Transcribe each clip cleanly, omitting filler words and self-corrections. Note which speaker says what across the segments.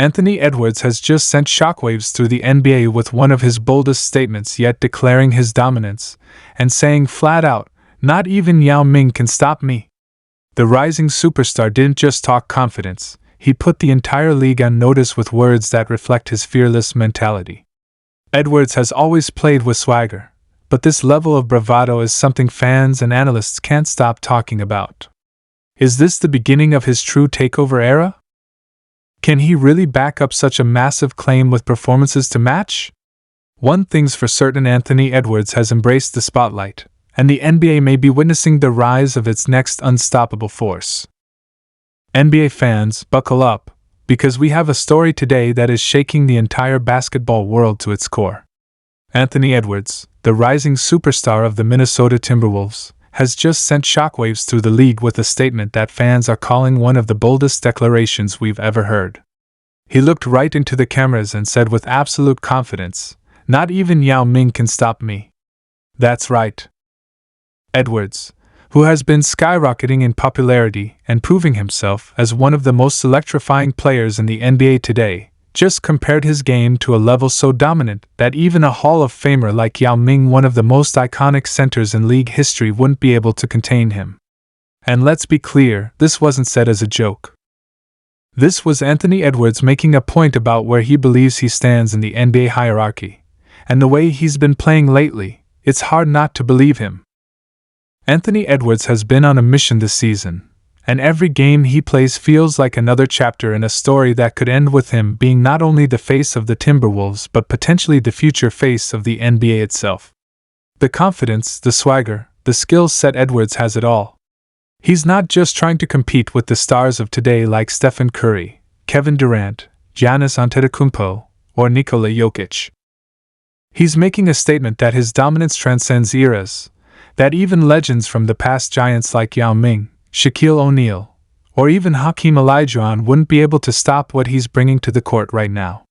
Speaker 1: Anthony Edwards has just sent shockwaves through the NBA with one of his boldest statements yet, declaring his dominance and saying flat out, "Not even Yao Ming can stop me." The rising superstar didn't just talk confidence, he put the entire league on notice with words that reflect his fearless mentality. Edwards has always played with swagger, but this level of bravado is something fans and analysts can't stop talking about. Is this the beginning of his true takeover era? Can he really back up such a massive claim with performances to match? One thing's for certain, Anthony Edwards has embraced the spotlight, and the NBA may be witnessing the rise of its next unstoppable force. NBA fans, buckle up, because we have a story today that is shaking the entire basketball world to its core. Anthony Edwards, the rising superstar of the Minnesota Timberwolves, has just sent shockwaves through the league with a statement that fans are calling one of the boldest declarations we've ever heard. He looked right into the cameras and said with absolute confidence, "Not even Yao Ming can stop me." That's right. Edwards, who has been skyrocketing in popularity and proving himself as one of the most electrifying players in the NBA today, just compared his game to a level so dominant that even a Hall of Famer like Yao Ming, one of the most iconic centers in league history, wouldn't be able to contain him. And let's be clear, this wasn't said as a joke. This was Anthony Edwards making a point about where he believes he stands in the NBA hierarchy, and the way he's been playing lately, it's hard not to believe him. Anthony Edwards has been on a mission this season, and every game he plays feels like another chapter in a story that could end with him being not only the face of the Timberwolves but potentially the future face of the NBA itself. The confidence, the swagger, the skill set, Edwards has it all. He's not just trying to compete with the stars of today like Stephen Curry, Kevin Durant, Giannis Antetokounmpo, or Nikola Jokic. He's making a statement that his dominance transcends eras, that even legends from the past, giants like Yao Ming, Shaquille O'Neal, or even Hakeem Olajuwon, wouldn't be able to stop what he's bringing to the court right now.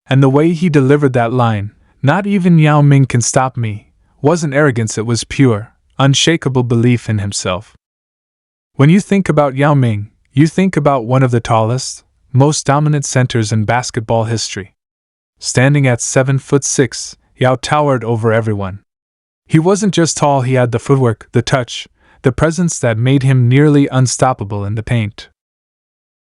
Speaker 1: And the way he delivered that line, "Not even Yao Ming can stop me," wasn't arrogance, it was pure, unshakable belief in himself. When you think about Yao Ming, you think about one of the tallest, most dominant centers in basketball history. Standing at 7'6", Yao towered over everyone. He wasn't just tall, he had the footwork, the touch, the presence that made him nearly unstoppable in the paint.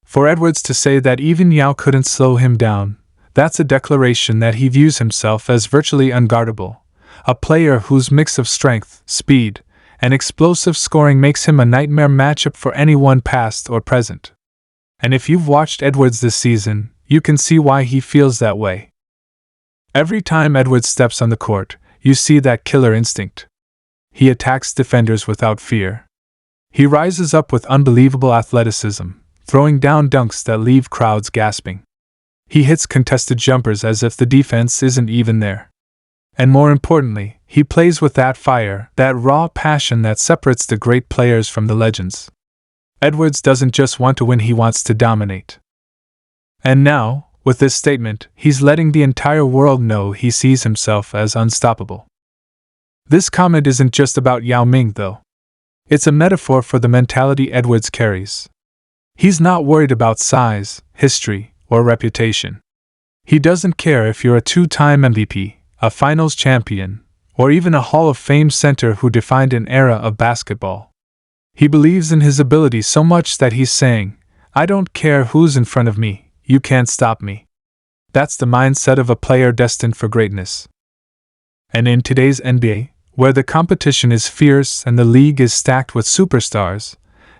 Speaker 1: For Edwards to say that even Yao couldn't slow him down, that's a declaration that he views himself as virtually unguardable, a player whose mix of strength, speed, and explosive scoring makes him a nightmare matchup for anyone past or present. And if you've watched Edwards this season, you can see why he feels that way. Every time Edwards steps on the court, you see that killer instinct. He attacks defenders without fear. He rises up with unbelievable athleticism, throwing down dunks that leave crowds gasping. He hits contested jumpers as if the defense isn't even there. And more importantly, he plays with that fire, that raw passion that separates the great players from the legends. Edwards doesn't just want to win, he wants to dominate. And now, with this statement, he's letting the entire world know he sees himself as unstoppable. This comment isn't just about Yao Ming, though. It's a metaphor for the mentality Edwards carries. He's not worried about size, history, or reputation. He doesn't care if you're a two-time MVP, a finals champion, or even a Hall of Fame center who defined an era of basketball. He believes in his ability so much that he's saying, "I don't care who's in front of me, you can't stop me." That's the mindset of a player destined for greatness. And in today's NBA, where the competition is fierce and the league is stacked with superstars,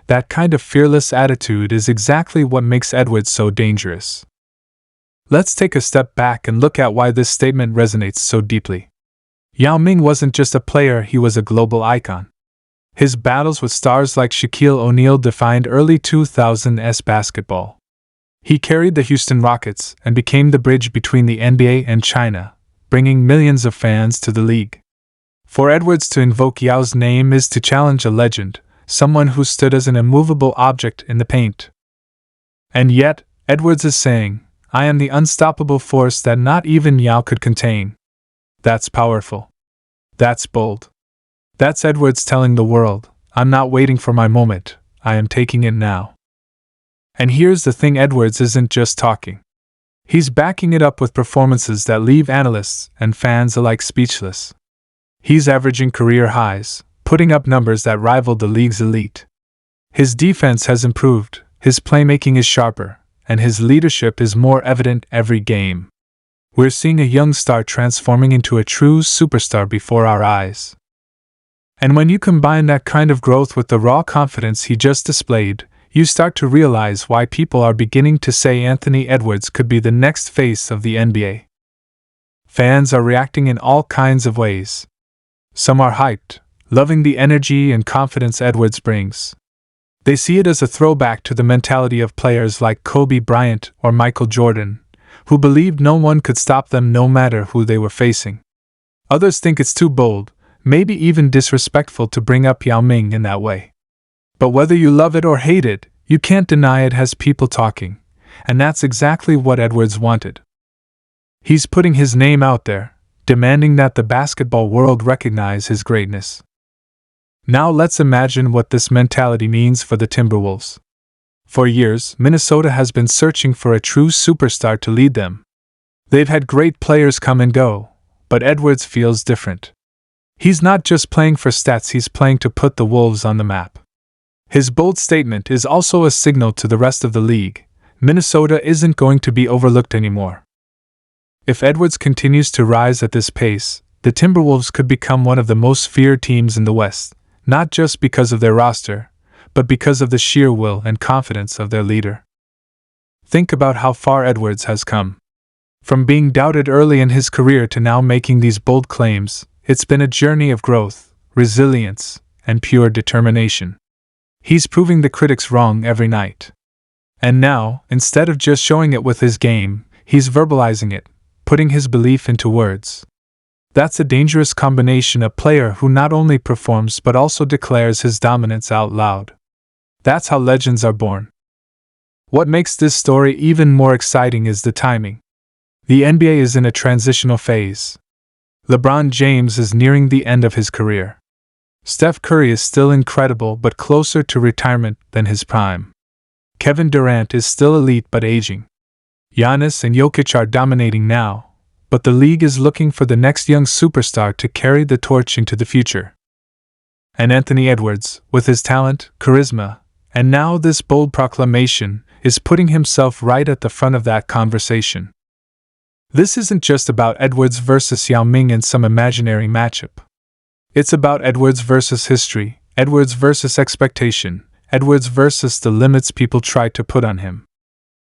Speaker 1: that kind of fearless attitude is exactly what makes Edwards so dangerous. Let's take a step back and look at why this statement resonates so deeply. Yao Ming wasn't just a player, he was a global icon. His battles with stars like Shaquille O'Neal defined early 2000s basketball. He carried the Houston Rockets and became the bridge between the NBA and China, bringing millions of fans to the league. For Edwards to invoke Yao's name is to challenge a legend, someone who stood as an immovable object in the paint. And yet, Edwards is saying, "I am the unstoppable force that not even Yao could contain." That's powerful. That's bold. That's Edwards telling the world, "I'm not waiting for my moment, I am taking it now." And here's the thing, Edwards isn't just talking. He's backing it up with performances that leave analysts and fans alike speechless. He's averaging career highs, putting up numbers that rival the league's elite. His defense has improved, his playmaking is sharper, and his leadership is more evident every game. We're seeing a young star transforming into a true superstar before our eyes. And when you combine that kind of growth with the raw confidence he just displayed, you start to realize why people are beginning to say Anthony Edwards could be the next face of the NBA. Fans are reacting in all kinds of ways. Some are hyped, loving the energy and confidence Edwards brings. They see it as a throwback to the mentality of players like Kobe Bryant or Michael Jordan, who believed no one could stop them no matter who they were facing. Others think it's too bold, maybe even disrespectful to bring up Yao Ming in that way. But whether you love it or hate it, you can't deny it has people talking, and that's exactly what Edwards wanted. He's putting his name out there, demanding that the basketball world recognize his greatness. Now let's imagine what this mentality means for the Timberwolves. For years, Minnesota has been searching for a true superstar to lead them. They've had great players come and go, but Edwards feels different. He's not just playing for stats, he's playing to put the Wolves on the map. His bold statement is also a signal to the rest of the league. Minnesota isn't going to be overlooked anymore. If Edwards continues to rise at this pace, the Timberwolves could become one of the most feared teams in the West, not just because of their roster, but because of the sheer will and confidence of their leader. Think about how far Edwards has come. From being doubted early in his career to now making these bold claims, it's been a journey of growth, resilience, and pure determination. He's proving the critics wrong every night. And now, instead of just showing it with his game, he's verbalizing it, putting his belief into words. That's a dangerous combination, a player who not only performs but also declares his dominance out loud. That's how legends are born. What makes this story even more exciting is the timing. The NBA is in a transitional phase. LeBron James is nearing the end of his career. Steph Curry is still incredible but closer to retirement than his prime. Kevin Durant is still elite but aging. Giannis and Jokic are dominating now, but the league is looking for the next young superstar to carry the torch into the future. And Anthony Edwards, with his talent, charisma, and now this bold proclamation, is putting himself right at the front of that conversation. This isn't just about Edwards versus Yao Ming in some imaginary matchup. It's about Edwards versus history, Edwards versus expectation, Edwards versus the limits people try to put on him.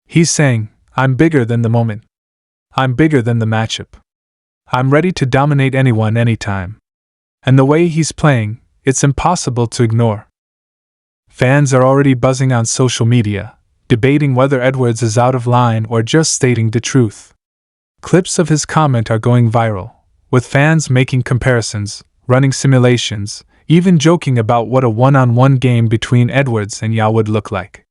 Speaker 1: He's saying, I'm bigger than the moment. I'm bigger than the matchup. I'm ready to dominate anyone anytime. And the way he's playing, it's impossible to ignore. Fans are already buzzing on social media, debating whether Edwards is out of line or just stating the truth. Clips of his comment are going viral, with fans making comparisons, running simulations, even joking about what a one-on-one game between Edwards and Yao would look like.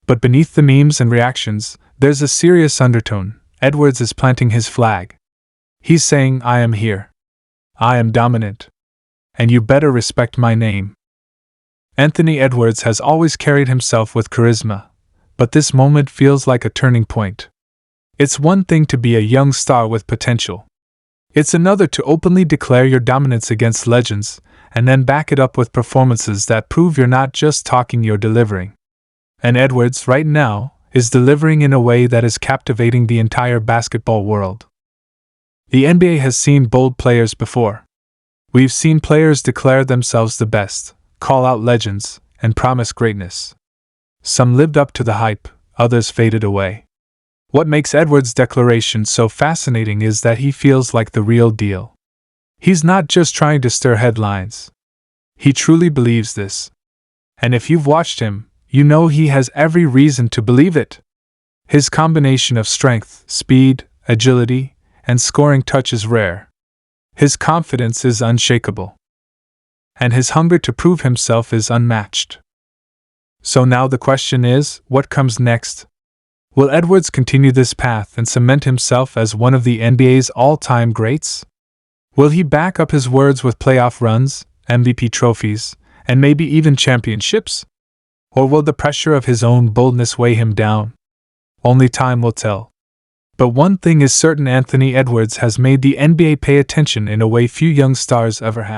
Speaker 1: But beneath the memes and reactions, there's a serious undertone. Edwards is planting his flag. He's saying, I am here. I am dominant. And you better respect my name. Anthony Edwards has always carried himself with charisma, but this moment feels like a turning point. It's one thing to be a young star with potential. It's another to openly declare your dominance against legends, and then back it up with performances that prove you're not just talking, you're delivering. And Edwards, right now, is delivering in a way that is captivating the entire basketball world. The NBA has seen bold players before. We've seen players declare themselves the best, call out legends, and promise greatness. Some lived up to the hype, others faded away. What makes Edwards' declaration so fascinating is that he feels like the real deal. He's not just trying to stir headlines. He truly believes this. And if you've watched him, you know he has every reason to believe it. His combination of strength, speed, agility, and scoring touch is rare. His confidence is unshakable. And his hunger to prove himself is unmatched. So now the question is, what comes next? Will Edwards continue this path and cement himself as one of the NBA's all-time greats? Will he back up his words with playoff runs, MVP trophies, and maybe even championships? Or will the pressure of his own boldness weigh him down? Only time will tell. But one thing is certain: Anthony Edwards has made the NBA pay attention in a way few young stars ever have.